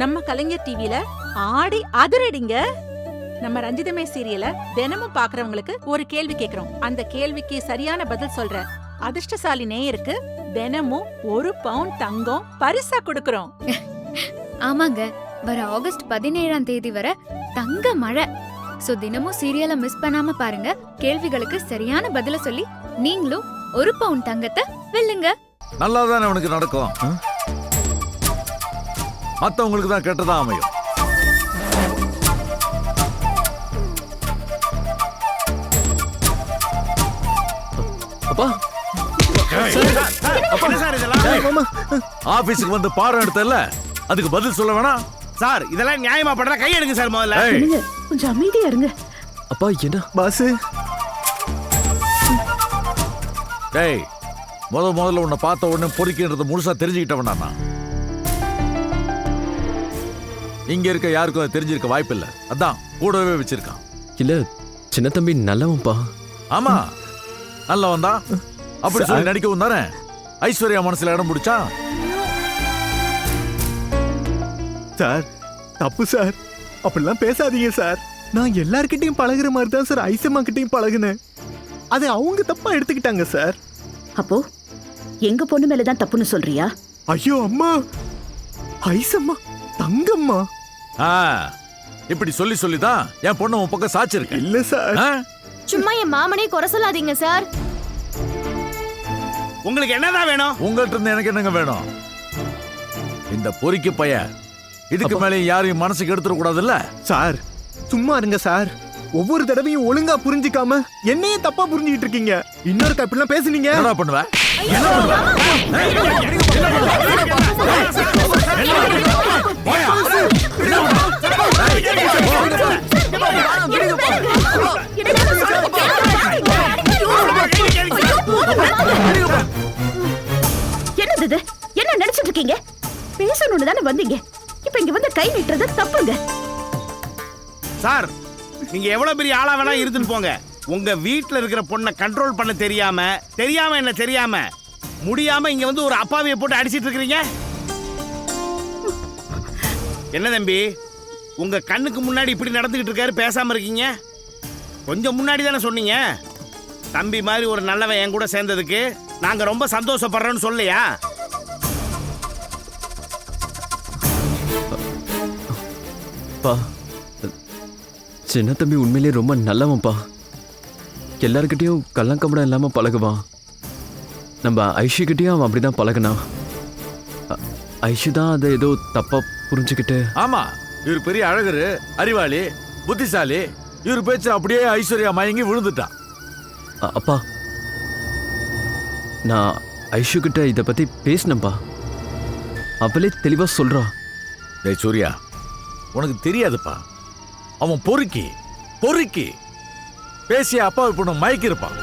நம்ம கலைஞர் டிவில ஆடி அதிரடிங்க. நம்ம ரஞ்சிதமே சீரியல தினமும் பாக்குறவங்களுக்கு ஒரு கேள்வி கேக்குறோம். அந்த கேள்விக்கு சரியான பதில் சொல்ற அதிர்ஷ்டசாலி நேயருக்கு தினமும் 1 பவுன் தங்கம் பரிசா கொடுக்கறோம். ஆமாங்க, வர ஆகஸ்ட் 17ஆம் தேதி வரை தங்க மழை. சோ தினமும் சீரியலை மிஸ் பண்ணாம பாருங்க. கேள்விகளுக்கு சரியான பதில சொல்லி நீங்களும் 1 பவுன் தங்கத்தை வெல்லுங்க. நல்லாதானே உனக்கு நடக்கும். மத்தவங்களுக்கு தான் கெட்டதா அமையும். அப்பா ஆபீஸுக்கு வந்து பாடம் எடுத்தல, அதுக்கு பதில் சொல்ல வேணாம் சார். இதெல்லாம் நியாயமா பண்ற, கை எடுங்க சார் முதல்ல. கொஞ்சம் அமைதியா இருங்க. அப்பா என்ன பாஸ்? டேய், முதல்ல உன்னை பார்த்த உடனே பொறுக்கின்றது முழுசா தெரிஞ்சுக்கிட்டவனா நான். இங்க இருக்க யாருக்கும் அது தெரிஞ்சிருக்க வாய்ப்பில்லை. அதான் கூடவே வச்சிருக்கான். இல்ல சின்ன தம்பி நல்லவன்பா. ஆமா, நல்லவன் தான். அப்படி சொல்லி நடிக்கவும் தானே ஐஸ்வர்யா மனசுல இடம் பிடிச்சா. சார் தப்பு சார், அப்படிலாம் பேசாதீங்க சார். நான் எல்லார்கிட்டையும் பழகுற மாதிரி தான் சார் ஐசம்மா கிட்டையும் பழகுனேன். அது அவங்க தப்பா எடுத்துக்கிட்டாங்க சார். அப்போ எங்க பொண்ணு மேலதான் தப்புன்னு சொல்றியா? ஐயோ அம்மா, ஐசம்மா தங்கம்மா. இப்படி சொல்லி சொல்லிதான் என் பொண்ணு உன் பக்கம் சாச்சிருக்க. இல்ல சார், சும்மா என் மாமனே குறை சொல்லாதீங்க சார். உங்களுக்கு என்னதான் வேணும்? உங்கள்ட்ட இருந்து எனக்கு என்னங்க வேணும்? இந்த பொறுக்கி பையன் இதுக்கு மேலே யாரையும் மனசுக்கு எடுத்துட கூடாதுல்ல சார். சும்மா இருங்க சார். ஒவ்வொரு தடவையும் ஒழுங்கா புரிஞ்சுக்காம என்னையே தப்பா புரிஞ்சுக்கிட்டு இருக்கீங்க. இன்னொரு அப்படிலாம் பேசுனீங்க என்ன பண்ணுவ? என்னது இது? என்ன நினைச்சிட்டு இருக்கீங்க? பேசணும்னு தானே வந்தீங்க. இப்ப இங்க வந்து கை நீட்டுறது தப்புங்க சார். நீங்க எவ்வளவு பெரிய ஆளா வேணா இருந்துட்டு போங்க, உங்க வீட்டுல இருக்கிற பொண்ணை கண்ட்ரோல் பண்ண தெரியாம என்ன தெரியாம முடியாம இங்க வந்து ஒரு அப்பாவியை போட்டு அடிச்சிட்டு இருக்கீங்க. என்ன தம்பி, உங்க கண்ணுக்கு முன்னாடி இப்படி நடந்துகிட்டு இருக்காரு, பேசாம இருக்கீங்க? கொஞ்சம் முன்னாடி தானே சொன்னீங்க தம்பி மாதிரி ஒரு நல்லவன் என் கூட சேர்ந்ததுக்கு நாங்க ரொம்ப சந்தோஷப்படுறோம்னு சொல்லையா? பா, சின்ன தம்பி உண்மையிலேயே ரொம்ப நல்லவன்பா. எல்லாருக்கிட்டையும் கள்ளங்கப்படம் இல்லாம பழகுவான். நம்ம ஐஷுக்கிட்டையும் அவன் அப்படிதான் பழகுனான். ஐஷு தான் அதை ஏதோ தப்பா புரிஞ்சுக்கிட்டு. ஆமா, இவர் பெரிய அழகரு, அறிவாளி, புத்திசாலி. இவர் பேச்சு அப்படியே ஐஸ்வர்யா மயங்கி விழுந்துட்டான். அப்பா, நான் ஐஷு கிட்ட இதை பத்தி பேசினப்பா. அவளே தெளிவா சொல்றா. டேய் சூர்யா, உனக்கு தெரியாதுப்பா. அவன் பொறுக்கி பேசிய அப்பா பொண்ணு மயக்கி இருப்பான்.